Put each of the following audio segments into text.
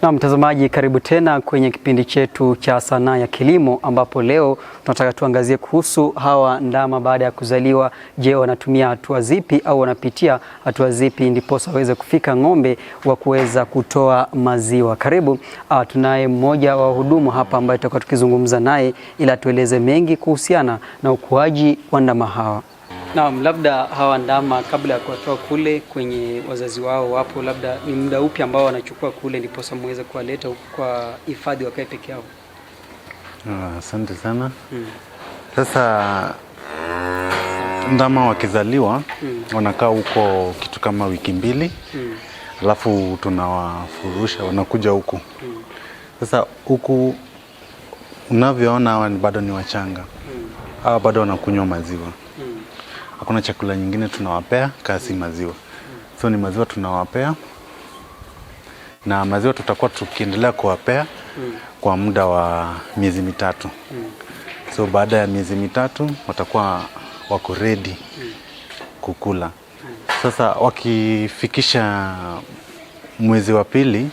Na mtazamaji, karibu tena kwenye kipindi chetu cha sanaa ya kilimo, ambapo leo tunataka tuangazie kuhusu hawa ndama baada ya kuzaliwa. Je, wanatumia hatua zipi au wanapitia hatua zipi ndiposa waweze kufika ng'ombe wa kuweza kutoa maziwa? Karibu, tunaye mmoja wa wahudumu hapa ambaye tutakuwa tukizungumza naye ila tueleze mengi kuhusiana na ukuaji wa ndama hawa. Naam, labda hawa ndama kabla ya kuwatoa kule kwenye wazazi wao wapo, labda ni muda upi ambao wanachukua kule ndiposa muweze kuwaleta kwa hifadhi wakae peke yao? Asante sana. Sasa ndama wakizaliwa wanakaa huko kitu kama wiki mbili. Alafu tunawafurusha wanakuja huku. Sasa huku unavyoona hawa bado ni wachanga. Hawa bado wanakunywa maziwa. Hakuna chakula nyingine tunawapea kasi maziwa. So ni maziwa tunawapea. Na maziwa tutakuwa tukiendelea kuwapea kwa muda wa miezi mitatu. So baada ya miezi mitatu watakuwa wako ready kukula. Sasa wakifikisha mwezi wa pili,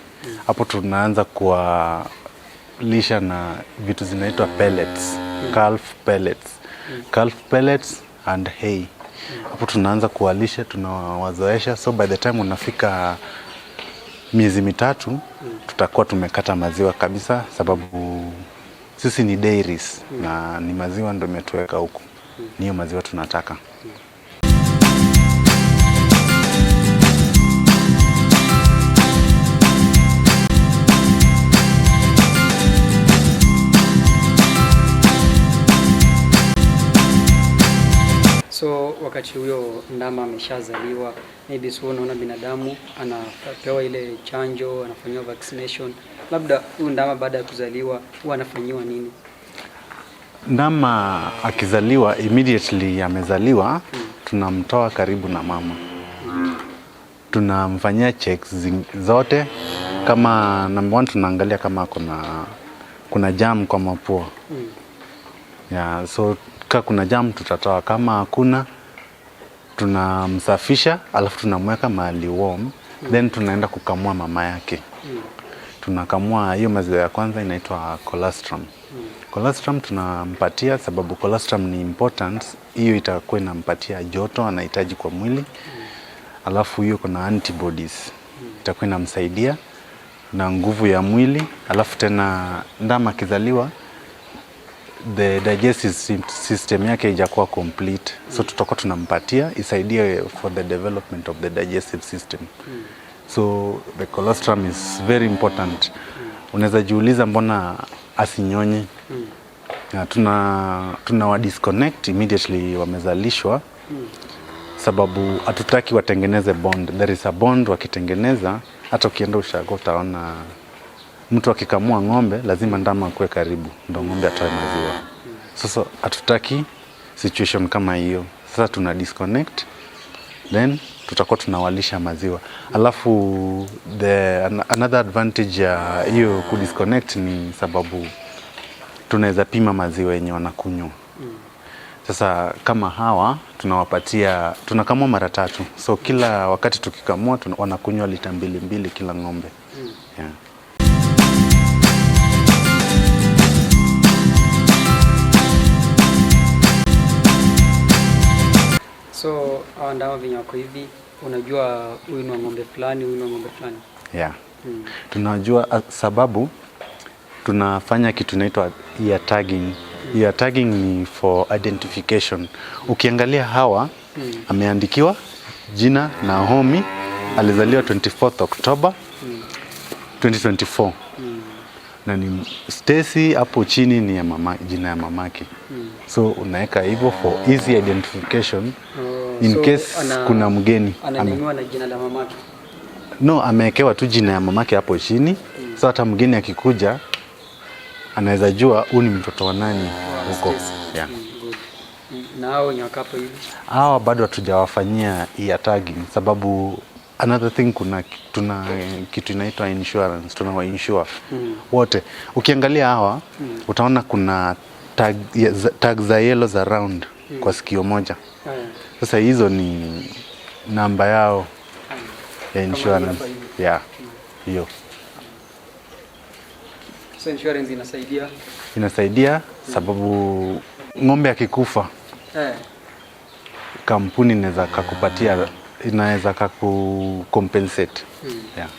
hapo tunaanza kuwalisha na vitu zinaitwa pellets, calf pellets. Calf pellets and hay. Hapo tunaanza kuwalisha, tunawazoesha. So by the time unafika miezi mitatu, tutakuwa tumekata maziwa kabisa, sababu sisi ni dairies na ni maziwa ndio imetuweka huku. Niyo maziwa tunataka. So wakati huyo ndama ameshazaliwa, maybe sio unaona binadamu anapewa ile chanjo, anafanyiwa vaccination. Labda huyu ndama baada ya kuzaliwa huwa anafanyiwa nini? Ndama akizaliwa, immediately amezaliwa, tunamtoa karibu na mama. Tunamfanyia checks zote. Kama number 1 tunaangalia kama kuna jam kwa mapua. Yeah, so kuna jam tutatoa, kama hakuna tunamsafisha, alafu tunamweka mahali warm, then tunaenda kukamua mama yake. Tunakamua hiyo maziwa ya kwanza inaitwa colostrum. Colostrum tunampatia sababu colostrum ni important, hiyo itakuwa inampatia joto anahitaji kwa mwili. Alafu hiyo kuna antibodies, itakuwa inamsaidia na nguvu ya mwili. Alafu tena ndama akizaliwa, the digestive system yake haijakuwa complete. So tutakuwa tunampatia isaidie for the development of the digestive system. So the colostrum is very important. Unaweza jiuliza mbona asinyonye? Tuna disconnect immediately wamezalishwa, sababu hatutaki watengeneze bond. There is a bond wakitengeneza, hata ukienda ushago utaona mtu akikamua ng'ombe lazima ndama akue karibu ndio ng'ombe atoe maziwa. Sasa hatutaki situation kama hiyo. Sasa tuna disconnect, then tutakuwa tunawalisha maziwa. Alafu another advantage ya hiyo kudisconnect ni sababu tunaweza pima maziwa yenye wanakunywa. Sasa kama hawa tunakamua mara 3. So kila wakati tukikamua wanakunywa lita 2 kila ng'ombe. Yeah. So hawa ndama venye wako hivi, unajua huyu ni ng'ombe fulani, huyu ni ng'ombe fulani? Yeah. Tunajua sababu tunafanya kitu inaitwa ear tagging. Ear tagging ni for identification. Ukiangalia hawa ameandikiwa jina Naomi, alizaliwa 24th October 2024. Na ni Stacy hapo chini ni ya jina ya mamake. So unaweka hivyo for easy identification in case kuna mgeni. Ananyanyua na jina la mamake? No, amewekewa tu jina ya mamake hapo chini. So hata mgeni akikuja anaweza jua huyu ni mtoto wa nani huko. Yeah. Na hao nyakapo hivi? Hawa bado hatujawafanyia ear tagging sababu another thing tuna kitu inaitwa insurance, tunawa-insure wote. Ukiangalia hawa utaona kuna tag za yellow za round kwa sikio moja. Sasa hizo ni namba yao ya insurance. Yeah. Hiyo. So insurance inasaidia? Inasaidia sababu ng'ombe akikufa kampuni inaweza kukucompensate. Yeah.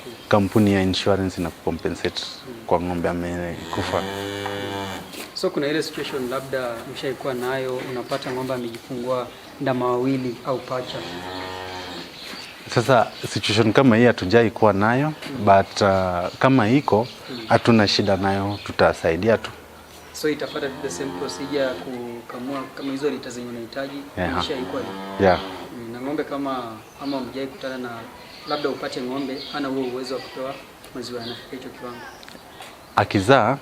Okay. Kampuni ya insurance inakucompensate kwa ng'ombe amekufa. So kuna ile situation labda mshaikuwa nayo, unapata ng'ombe amejifungua ndama wawili au pacha. Sasa situation kama hii hatujai kuwa nayo, but kama iko hatuna shida nayo, tutasaidia tu. So itafuata the same procedure ya kukamua kama hizo lita zenye unahitaji, mshaikuwa hiyo. Yeah. Na ng'ombe kama mjai kutana na labda upate ng'ombe ana huo uwezo wa kutoa maziwa yanafika hicho kiwango. Akizaa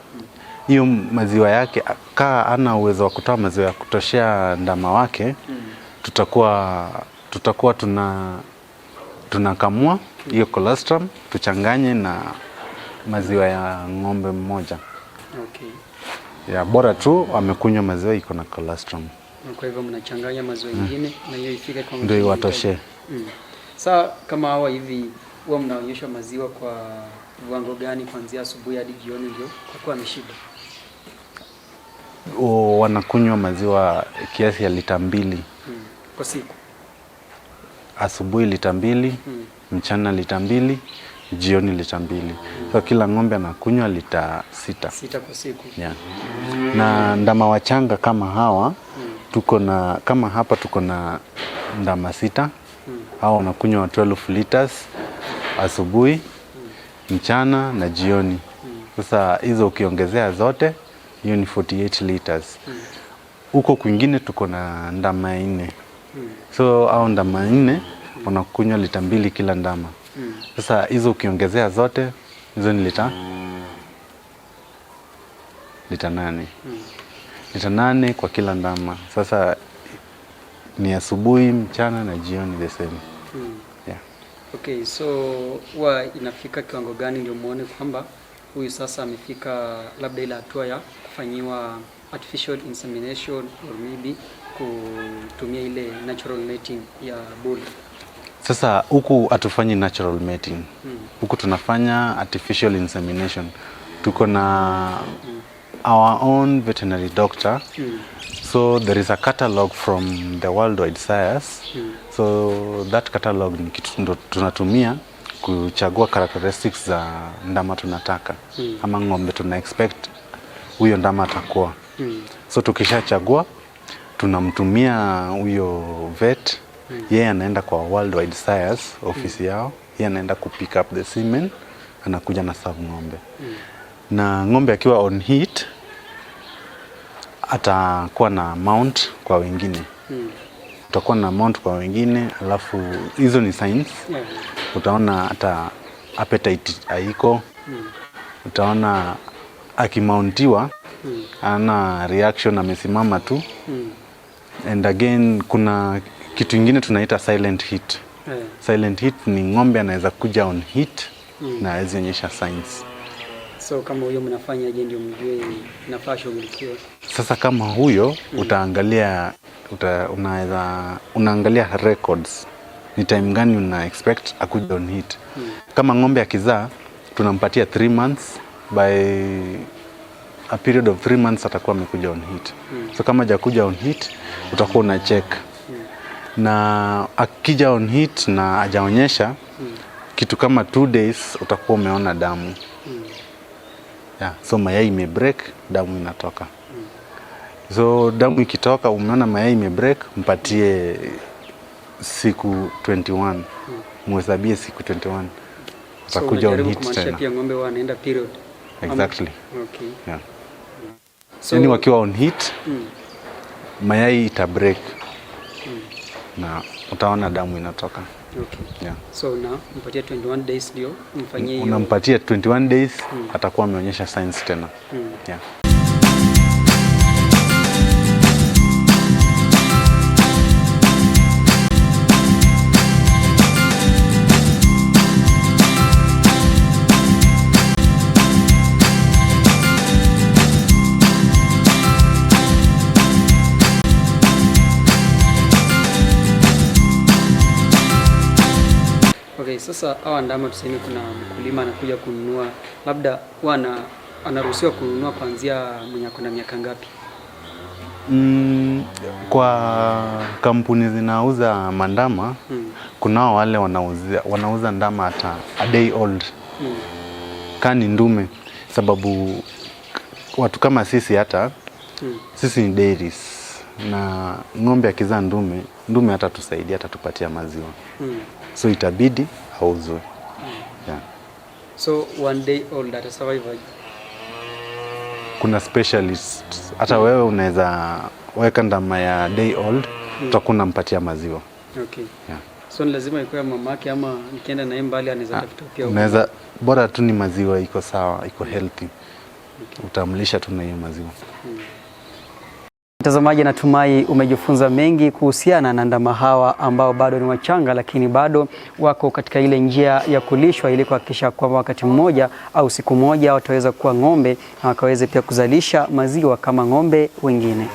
hiyo maziwa yake kaa ana uwezo wa kutoa maziwa ya kutoshea ndama wake, tutakuwa tunakamua hiyo colostrum tuchanganye na maziwa ya ng'ombe mmoja. Okay. Ya bora tu amekunywa maziwa iko na colostrum. Kwa hivyo mnachanganya maziwa mengine na hiyo ifike kwa ndio iwatoshe. Sasa kama hawa hivi huwa mnaonyeshwa maziwa kwa viwango gani kuanzia asubuhi hadi jioni ndio kwa kuwa ameshiba? Wanakunywa maziwa kiasi ya lita 2 kwa siku. Asubuhi lita 2, mchana lita 2, jioni lita 2. So kila ng'ombe anakunywa lita 6. 6 kwa siku. Yeah. Na ndama wachanga kama hawa kama hapa tuko na ndama 6. Hao wanakunywa 12 liters asubuhi, mchana na jioni. Sasa hizo ukiongezea zote hiyo ni 48 liters. Huko kwingine tuko na ndama 4. So au ndama 4 wanakunywa lita 2 kila ndama. Sasa hizo ukiongezea zote hizo ni lita 8. Lita 8 kwa kila ndama. Sasa ni asubuhi, mchana na jioni the same. Yeah. Okay, so huwa inafika kiwango gani ndio muone kwamba huyu sasa amefika labda ile hatua ya kufanyiwa artificial insemination or maybe kutumia ile natural mating ya bull? Sasa huku hatufanyi natural mating. Huku tunafanya artificial insemination. Tuko na our own veterinary doctor. So there is a catalog from the Worldwide Sires. So that catalog ni kitu ndo tunatumia kuchagua characteristics za ndama tunataka. Ama ng'ombe tuna expect huyo ndama atakuwa. So tukishachagua tunamtumia huyo vet. Yeye anaenda kwa Worldwide Sires office yao. Yeye anaenda kupick up the semen, anakuja na serve ng'ombe. Na ng'ombe akiwa on heat atakuwa na mount kwa wengine. Utakuwa na mount kwa wengine, alafu hizo ni signs. Utaona hata appetite haiko. Utaona akimountiwa ana reaction, amesimama tu. And again kuna kitu kingine tunaita silent heat. Silent heat ni ng'ombe anaweza kuja on heat na hawezi onyesha signs. So kama huyo mnafanya je ndio mjue inafaa shughulikiwe? Sasa kama huyo unaangalia records. Ni time gani una expect akuja on heat. Kama ng'ombe akizaa tunampatia 3 months, by a period of 3 months atakuwa amekuja on heat. So kama hajakuja on heat utakuwa una check. Na akija on heat na hajaonyesha kitu kama 2 days utakuwa umeona damu. Yeah, so mayai imebreak, damu inatoka. So damu ikitoka umeona mayai imebreak, mpatie siku 21. Muhesabie siku 21. Utakuja on heat tena. So ng'ombe wanaenda period. Exactly. Okay. Yeah. So yani wakiwa on heat mayai ita break. Na utaona damu inatoka. Okay. Yeah. So na mpatia 21 days ndio mfanyie hiyo. Unampatia 21 days atakuwa ameonyesha signs tena. Yeah. Okay, sasa hawa ndama tuseme kuna mkulima anakuja kununua, labda anaruhusiwa kununua kuanzia mwenye kuna miaka ngapi? Kwa kampuni zinauza mandama, kunao wale wanauza ndama hata a day old. Kani ndume, sababu watu kama sisi hata sisi ni dairies, na ng'ombe akizaa ndume hata tusaidia, hata tupatia maziwa. So itabidi auzwe. Yeah. So one day old at a survivor. Kuna specialist, hata wewe unaweza weka ndama ya day old, tutakuwa mpatia maziwa. Okay. Yeah. So lazima ikuwe mamake, ama nikienda naye mbali anaweza tafuta pia? Unaweza, bora tu ni maziwa iko sawa, iko healthy. Okay. Utamlisha tu na hiyo maziwa. Mtazamaji, natumai umejifunza mengi kuhusiana na ndama hawa ambao bado ni wachanga, lakini bado wako katika ile njia ya kulishwa ili kuhakikisha kwamba wakati mmoja au siku moja wataweza kuwa ng'ombe na wakaweze pia kuzalisha maziwa kama ng'ombe wengine.